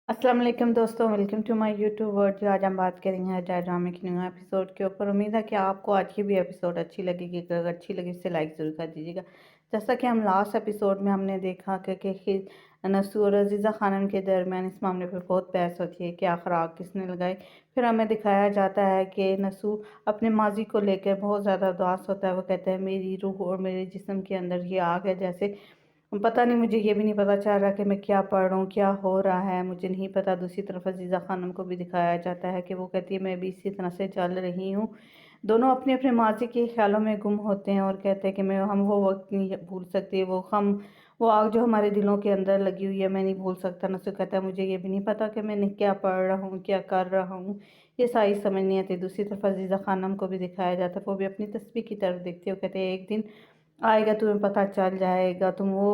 अस्सलाम वालेकुम दोस्तों, welcome to my YouTube world. आज हम बात करेंगे अजय ड्रामे के न्यू एपिसोड के ऊपर। उम्मीद है कि आपको आज की भी एपिसोड अच्छी लगेगी। अगर अच्छी लगी इसे लाइक ज़रूर कर दीजिएगा। जैसा कि हम लास्ट एपिसोड में हमने देखा कि नसूर और अजीज़ा खानम के दरमियान इस मामले पर बहुत बहस होती है कि आखिर आग किसने लगाई। फिर हमें दिखाया जाता है कि नसूर अपने माजी को लेकर बहुत ज़्यादा उदास होता है। वो कहता है मेरी रूह और मेरे जिस्म के अंदर ये आग है, जैसे पता नहीं, मुझे ये भी नहीं पता चल रहा कि मैं क्या पढ़ रहा हूँ, क्या हो रहा है, मुझे नहीं पता। दूसरी तरफ अजीज़ा खानम को भी दिखाया जाता है कि वो कहती है मैं भी इसी तरह से चल रही हूँ। दोनों अपने अपने माजी के ख्यालों में गुम होते हैं और कहते हैं कि मैं हम वो वक्त नहीं भूल सकते, वो आग जो हमारे दिलों के अंदर लगी हुई है मैं नहीं भूल सकता। नसु कहता है मुझे ये भी नहीं पता कि मैंने क्या पढ़ रहा हूँ, क्या कर रहा हूँ, ये सारी समझ नहीं आती। दूसरी तरफ अजीज़ा खानम को भी दिखाया जाता है, वो भी अपनी तस्वीर की तरफ देखते हो, कहते हैं एक दिन आएगा तुम्हें पता चल जाएगा, तुम वो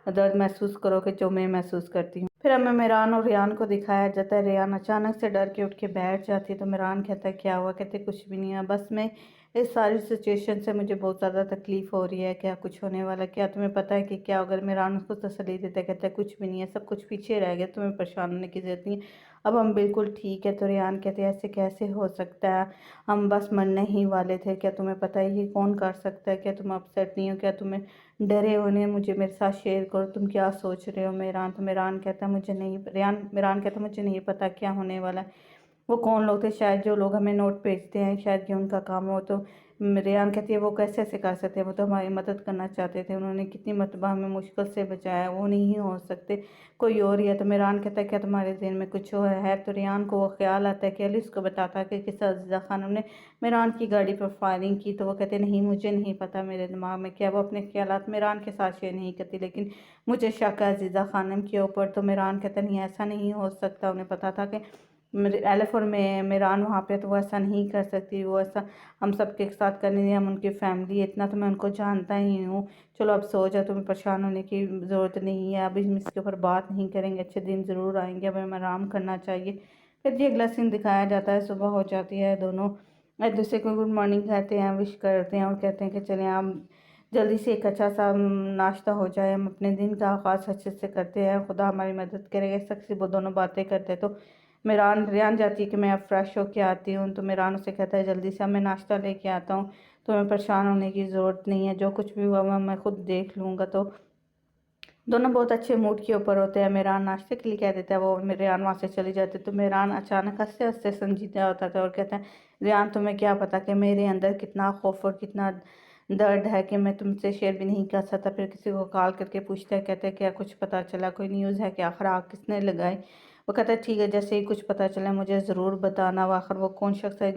दर्द महसूस करोगे जो मैं महसूस करती हूँ। फिर हमें मेरान और रेयान को दिखाया जाता है। रेयान अचानक से डर के उठ के बैठ जाती है तो मेरान कहता है क्या हुआ। कहते कुछ भी नहीं है, बस मैं इस सारी सिचुएशन से मुझे बहुत ज़्यादा तकलीफ़ हो रही है। क्या कुछ होने वाला, क्या तुम्हें पता है कि क्या? अगर मेरान उसको तसल्ली देता है, कहता है कुछ भी नहीं है, सब कुछ पीछे रह गया, तुम्हें परेशान होने की ज़रूरत नहीं है, अब हम बिल्कुल ठीक है। तो रेयान कहते हैं ऐसे कैसे हो सकता है, हम बस मरने ही वाले थे। क्या तुम्हें पता है ये कौन कर सकता है? क्या तुम अपसेट नहीं हो? क्या तुम्हें डरे होने मुझे मेरे साथ शेयर करो, तुम क्या सोच रहे हो? मेरान तो मेरान कहता है मुझे नहीं, रेयान मेरान कहता है मुझे नहीं पता क्या होने वाला है। वो कौन लोग थे? शायद जो लोग हमें नोट भेजते हैं, शायद ये उनका काम हो। तो रेयान कहती है वो कैसे ऐसे कर सकते हैं, वो तो हमारी मदद करना चाहते थे, उन्होंने कितनी मरतबा हमें मुश्किल से बचाया, वो नहीं हो सकते, कोई और ही है। तो मेरान कहता है क्या तुम्हारे दिल में कुछ हो है? तो रेयान को वो ख्याल आता है कि अली उसको बताता है कि किस अजीज़ा खानम ने मेरान की गाड़ी पर फायरिंग की। तो वो कहते नहीं मुझे नहीं पता मेरे दिमाग में क्या। वो अपने ख्यालात मेरान के साथ शेयर नहीं करती, लेकिन मुझे शक है अजीज़ा खानम के ऊपर। तो मेरान कहता नहीं ऐसा नहीं हो सकता, उन्हें पता था कि एलिफ और मेरान वहाँ पे, तो वो ऐसा नहीं कर सकती, वो ऐसा हम सबके साथ करने नहीं, हम उनकी फैमिली, इतना तो मैं उनको जानता ही हूँ। चलो अब सो जाओ, तुम्हें परेशान होने की ज़रूरत नहीं है, अभी हम इसके ऊपर बात नहीं करेंगे, अच्छे दिन ज़रूर आएंगे, अब हमें आराम करना चाहिए। फिर ये अगला सीन दिखाया जाता है, सुबह हो जाती है, दोनों एक दूसरे को गुड मॉर्निंग कहते हैं, विश करते हैं और कहते हैं कि चलें आप जल्दी से एक अच्छा सा नाश्ता हो जाए, हम अपने दिन का आगाज़ अच्छे से करते हैं, खुदा हमारी मदद करेगा। इस तक से वो दोनों बातें करते हैं। तो मेरान रेयान जाती है कि मैं अब फ्रेश होके आती हूँ। तो मेरान उसे कहता है जल्दी से मैं नाश्ता लेके आता हूँ, तुम्हें परेशान होने की ज़रूरत नहीं है, जो कुछ भी हुआ मैं खुद देख लूँगा। तो दोनों बहुत अच्छे मूड के ऊपर होते हैं। मेरान नाश्ते के लिए कह देता है, वो रेयान वहाँ से चली जाती है। तो मेरान अचानक हंसते हंसते संजीदा होता था और कहता है रेयान तुम्हें क्या पता कि मेरे अंदर कितना खौफ और कितना दर्द है कि मैं तुमसे शेयर भी नहीं कर सकता। फिर किसी को कॉल करके पूछता है, कहते हैं क्या कुछ पता चला, कोई न्यूज़ है कि आखिर आग किसने लगाई? वो कहता है ठीक है, जैसे ही कुछ पता चला मुझे ज़रूर बताना, वो आखिर वो कौन शख्स है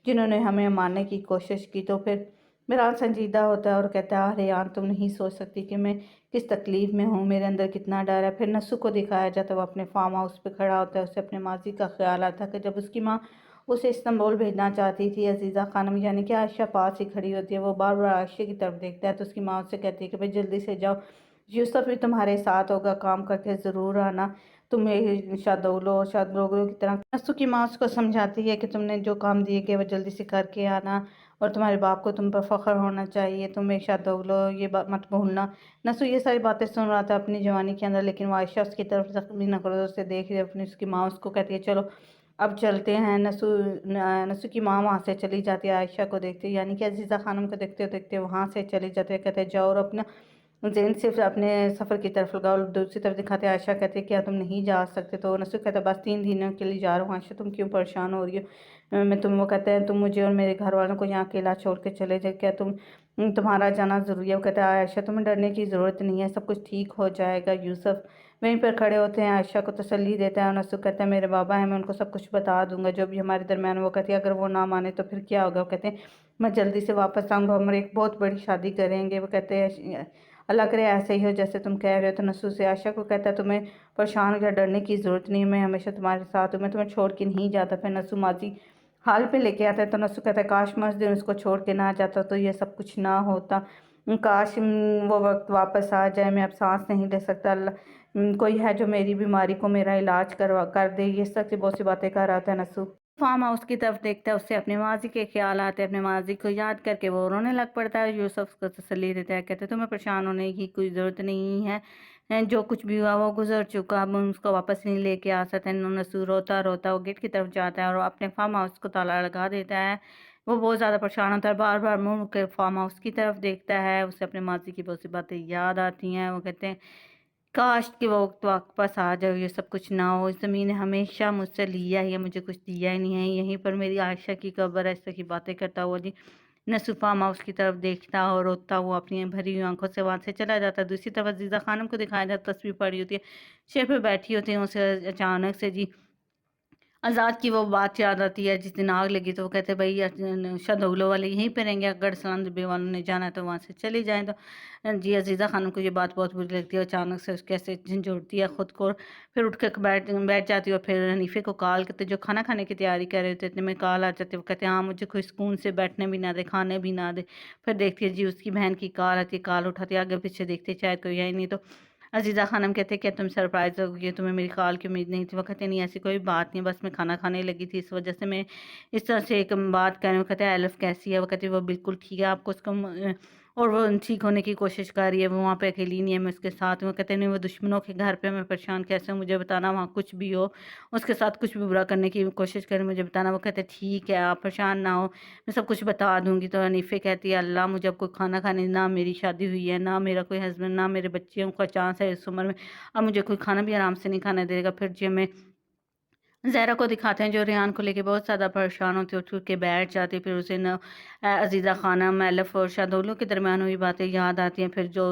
जिन्होंने हमें मारने की कोशिश की। तो फिर मेरान संजीदा होता है और कहता है अरे यार तुम नहीं सोच सकती कि मैं किस तकलीफ़ में हूँ, मेरे अंदर कितना डर है। फिर नस्सू को दिखाया जाता है, वो अपने फार्म हाउस पे खड़ा होता है, उसे अपने माजी का ख्याल आता है कि जब उसकी माँ उसे इस्तांबुल भेजना चाहती थी। अजीज़ा खानम यानी कि आयशा पास ही खड़ी होती है, वो बार बार आयशा की तरफ देखता है। तो उसकी माँ उससे कहती है कि भाई जल्दी से जाओ, यूसुफ भी तुम्हारे साथ होगा, काम करके ज़रूर आना, तुम्हें शादोलो और शादलोगों की तरह। नस्सू की माँ उसको समझाती है कि तुमने जो काम दिए गए वो जल्दी से करके आना, और तुम्हारे बाप को तुम पर फ़ख्र होना चाहिए, तुम एक शादोलो ये बात मत भूलना। नसु ये सारी बातें सुन रहा था अपनी जवानी के अंदर, लेकिन वो आयशा उसकी तरफ जख्मी नज़रों से देख रही अपनी। उसकी माँ उसको कहती है चलो अब चलते हैं। नसु की माँ वहाँ से चली जाती है, आयशा को देखते यानी कि अजीज़ा खानम को देखते देखते वहाँ से चली जाती है। कहते हैं जाओ और अपना ज़हन सिर्फ अपने सफ़र की तरफ लगाओ। दूसरी तरफ दिखाते आयशा कहती है क्या तुम नहीं जा सकते? तो नसु कहता है बस 3 दिनों के लिए जा रहा हूँ आयशा, तुम क्यों परेशान हो रही हो? मैं तुम वो कहते हैं तुम मुझे और मेरे घर वालों को यहाँ अकेला छोड़ के चले जाए, क्या तुम्हारा जाना ज़रूरी है? वो कहता है आयशा तुम्हें डरने की ज़रूरत नहीं है, सब कुछ ठीक हो जाएगा। यूसुफ वहीं पर खड़े होते हैं, आयशा को तसल्ली देता है और नसु कहता है मेरे बाबा हैं, मैं उनको सब कुछ बता दूंगा जो भी हमारे दरमियान। वो कहती है अगर वो ना माने तो फिर क्या होगा? वो कहते हैं मैं जल्दी से वापस आऊँगा, हम एक बहुत बड़ी शादी करेंगे। वो कहते हैं अल्लाह करे ऐसे ही हो जैसे तुम कह रहे हो। तो नसु से आयशा को कहता है तुम्हें परेशान या डरने की ज़रूरत नहीं है, मैं हमेशा तुम्हारे साथ हूँ, मैं तुम्हें छोड़ के नहीं जाता। फिर नसु माजी हाल पे लेके आता है। तो नसु कहता है काश मैं उस दिन उसको छोड़ के ना जाता तो ये सब कुछ ना होता, काश वो वक्त वापस आ जाए, मैं अब सांस नहीं ले सकता। कोई है जो मेरी बीमारी को मेरा इलाज करवा कर दे, ये सब से बहुत सी बातें कर रहा था नसु। फार्म हाउस की तरफ देखता है, उससे अपने माजी के ख्याल आते हैं, अपने माजी को याद करके वो रोने लग पड़ता है। यूसुफ को तसल्ली देता है, कहते तुम्हें परेशान होने की कोई ज़रूरत नहीं है, जो कुछ भी हुआ वो गुज़र चुका, अब हम उसको वापस नहीं लेके आ सकते। नसूर रोता-रोता वो गेट की तरफ जाता है और अपने फार्म हाउस को ताला लगा देता है। वो बहुत ज़्यादा परेशान होता है, बार-बार मुड़ के फार्म हाउस की तरफ देखता है, उसे अपने माज़ी की बहुत सी बातें याद आती हैं। वो कहते हैं, काश कि वो वक़्त वापस आ जाए, ये सब कुछ ना हो। इस ज़मीन ने हमेशा मुझसे लिया ही है, मुझे कुछ दिया ही नहीं है। यहीं पर मेरी आयशा की कब्र है। इस तरह की बातें करता हुआ जी नसूर फार्म हाउस की तरफ देखता और रोता हुआ अपनी भरी हुई आँखों से वहाँ से चला जाता है। दूसरी तरफ अज़ीज़ा ख़ानम को दिखाया जाता है, तस्वीर पड़ी होती है, चेयर पे बैठी होती हैं, उसे अचानक से जी आज़ाद की वो बात याद आती है, जिस दिन आग लगी तो वो कहते हैं भई शहदोगलो वाले यहीं पे रहेंगे, अगर सलाम दुबे वालों ने जाना है तो वहाँ से चली जाएँ। तो जी अज़ीज़ा ख़ानम को ये बात बहुत बुरी लगती है, अचानक से कैसे झंझोड़ती है ख़ुद को, फिर उठ के बैठ बैठ जाती है और फिर हनीफ़े को कॉल करते, जो खाना खाने की तैयारी कर रहे होते इतने में कॉल आ जाती है। वो कहते हैं हाँ, मुझे कोई सुकून से बैठने भी ना दे, खाने भी ना दे। फिर देखती है जी उसकी बहन की कॉल आती है, कॉल उठाती है, आगे-पीछे देखती है शायद कोई है ही नहीं। तो अज़ीज़ा ख़ानम कहते हैं, "क्या तुम सरप्राइज़ हो गई? तुम्हें मेरी कॉल की उम्मीद नहीं थी?" वो कहते हैं, "नहीं, ऐसी कोई बात नहीं, बस मैं खाना खाने लगी थी, इस वजह से मैं इस तरह से एक बात कर रही हूँ।" वो कहते हैं, "एलिफ़ कैसी है?" वो कहती है, "वो बिल्कुल ठीक है, आपको उसको और वो ठीक होने की कोशिश कर रही है, वो वहाँ पे अकेली नहीं है, मैं उसके साथ हूँ।" वो कहते हैं, "नहीं, वो दुश्मनों के घर पे मैं परेशान कैसे हूँ, मुझे बताना, वहाँ कुछ भी हो, उसके साथ कुछ भी बुरा करने की कोशिश करे, मुझे बताना।" वो कहते हैं, "ठीक है, आप परेशान ना हो, मैं सब कुछ बता दूँगी।" तो हनीफ़े कहती है, "अल्लाह, मुझे अब कोई खाना खाने, ना मेरी शादी हुई है, ना मेरा कोई हस्बैंड, ना मेरे बच्चियों का चांस है इस उम्र में, अब मुझे कोई खाना भी आराम से नहीं खाने देगा।" फिर जी हमें ज़हरा को दिखाते हैं, जो रेहान को लेके बहुत ज़्यादा परेशान होती है, उठ-उठ के बैठ जाती है। फिर उसे अज़ीज़ा ख़ानम, एलिफ़ और शाहदोलो के दरमियान हुई बातें याद आती हैं। फिर जो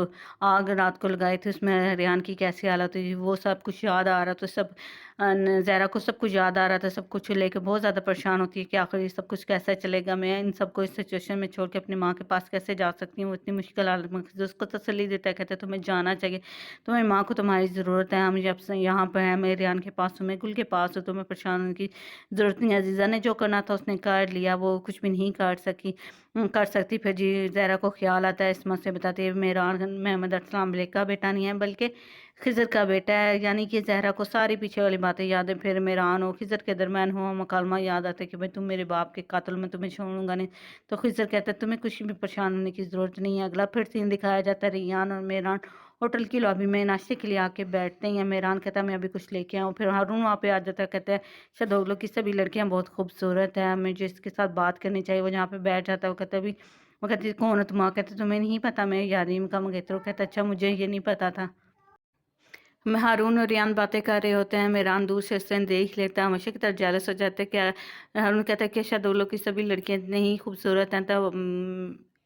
आग रात को लगाई थी उसमें रेहान की कैसी हालत हुई, वो सब कुछ याद आ रहा, तो सब ज़हरा को सब कुछ याद आ रहा था। सब कुछ लेके बहुत ज़्यादा परेशान होती है कि आख़िर ये सब कुछ कैसे चलेगा, मैं इन सबको इस सिचुएशन में छोड़ के अपनी माँ के पास कैसे जा सकती हूँ, वो इतनी मुश्किल हालत में। जो उसको तसल्ली देता है, कहता है तुम्हें जाना चाहिए, तुम्हारी माँ को तुम्हारी ज़रूरत है, हम जब से यहाँ पे हैं, मैं रेहान के पास हूँ, मैं गुल के पास हूँ, तुम्हें परेशान होने की ज़रूरत नहीं है। अज़ीज़ा ने जो करना था उसने कर लिया, वो कुछ भी नहीं कर सकती। फिर जी ज़हरा को ख़्याल आता है, इस्मा से बताती है, मेहरान मोहम्मद अर्सलान मलिक का बेटा नहीं है, बल्कि खिज़र का बेटा है। यानी कि ज़हरा को सारी पीछे वाली बातें याद है। फिर मेहरान और खिज़र के दरमियान हुआ मुकालमा याद आता है कि भाई तुम मेरे बाप के कातिल, मैं तुम्हें छोड़ूंगा नहीं। तो खिज़र कहता है, तुम्हें कुछ भी परेशान होने की ज़रूरत नहीं है। अगला फिर सीन दिखाया जाता है, रेहान और मेहरान होटल की लॉबी में नाश्ते के लिए आके बैठते हैं। मेहरान कहता है, मैं अभी कुछ लेके आऊँ। फिर हारून वहाँ पे आ जाता है, कहता है, शहदोगलो की सभी लड़कियाँ बहुत खूबसूरत हैं, मुझे इसके साथ बात करनी चाहिए। वो जहाँ पे बैठ जाता है, वो कहता है, अभी वो कहती है, कौन हो तुम? कहते तुम्हें नहीं पता मैं यारीम का मंगेतर हूँ। कहता अच्छा, मुझे ये नहीं पता था। मैं हारून और रियान बातें कर रहे होते हैं, मेहरान दूर से इस देख लेता है, हमेशा की तरह जेलस हो जाता है। क्या हारून कहता है कि शायद वो लोग की सभी लड़कियां इतनी ही खूबसूरत हैं। तो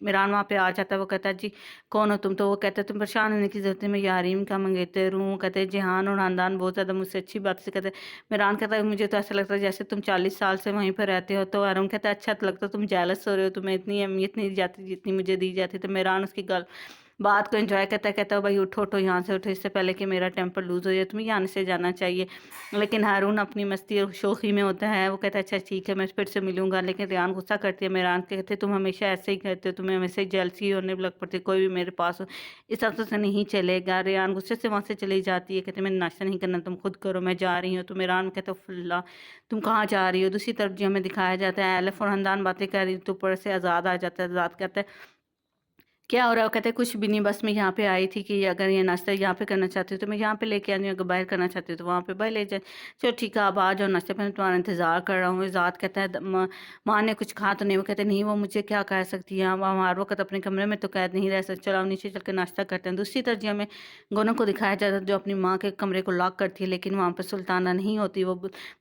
मेहरान वहाँ पे आ जाता है, वो कहता है जी कौन हो तुम? तो वो कहता है तुम परेशान होने की जरूरत है, मैं यारीम का मंगेतर हूँ। कहते हैं जहान और खानदान बहुत ज़्यादा मुझसे अच्छी बात से कहते हैं। मेहरान कहता है मुझे तो ऐसा लगता है जैसे तुम 40 साल से वहीं पर रहते हो। तो हारून कहता है अच्छा तो लगता है तुम जेलस हो रहे हो, तुम्हें इतनी अहमियत नहीं दी जाती जितनी मुझे दी जाती। तो मेहरान उसकी गल बात को एंजॉय करता है, कहता है भाई उठो उठो यहाँ से उठो, इससे पहले कि मेरा टेम्पर लूज़ हो जाए, तुम्हें यहाँ से जाना चाहिए। लेकिन हारून अपनी मस्ती और शोखी में होता है, वो कहता है अच्छा ठीक है, मैं फिर से मिलूंगा। लेकिन रेहान गुस्सा करती है, मेहरान कहते तुम हमेशा ऐसे ही करते हो, तुम्हें हमेशा ही जेलसी होने लग पड़ती है, कोई भी मेरे पास हो इस हफ्ते से नहीं चलेगा। रेहान गुस्से से वहाँ से चली जाती है, कहते मैं नाश्ता नहीं करना, तुम खुद करो, मैं जा रही हूँ। तो मेहरान कहते फुल्ला तुम कहाँ जा रही हो? दूसरी तरफ जो हमें दिखाया जाता है, एलिफ और हमदान बातें कर रही, तो ऊपर से आज़ाद आ जाता है। आज़ाद कहता है क्या हो रहा है? वो कहते हैं कुछ भी नहीं, बस मैं यहाँ पे आई थी कि अगर ये नाश्ता यहाँ पे करना चाहती हो तो मैं यहाँ पे लेके आ रही हूँ, अगर बाहर करना चाहती हो तो वहाँ पे बाहर ले जाए। चलो ठीक है, आप आ जाओ नाश्ते पे, मैं तुम्हारा इंतज़ार कर रहा हूँ। ज़ात कहता है माँ ने कुछ कहा तो नहीं? वो कहते नहीं, वो मुझे क्या कह सकती है, हम हर वक्त अपने कमरे में तो कैद नहीं रह सकते, चलो हम नीचे चल के नाश्ता करते हैं। दूसरी तरफ जो हमें गोनों को दिखाया जाता है, जो अपनी माँ के कमरे को लॉक करती है, लेकिन वहाँ पर सुल्ताना नहीं होती। वो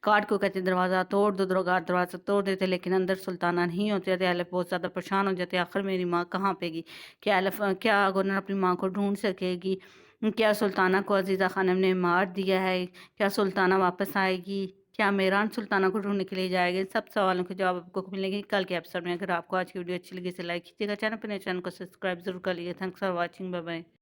कार्ड को कहते दरवाज़ा तोड़ दो, दरवाज़ा तोड़ देते, लेकिन अंदर सुल्ताना नहीं होती। बहुत ज़्यादा परेशान हो जाते, आखिर मेरी माँ कहाँ पे गई? क्या गुरनर अपनी माँ को ढूँढ सकेगी? क्या सुल्ताना को अज़ीज़ा ख़ानम ने मार दिया है? क्या सुल्ताना वापस आएगी? क्या मेहरान सुल्ताना को ढूँढने के लिए जाएगा? इन सब सवालों के जवाब आपको मिलेंगे कल के एपिसोड में। अगर आपको आज की वीडियो अच्छी लगी तो लाइक कीजिएगा, चैनल पर नए चैनल को सब्सक्राइब ज़रूर कर लीजिए। Thanks for watching, bye bye.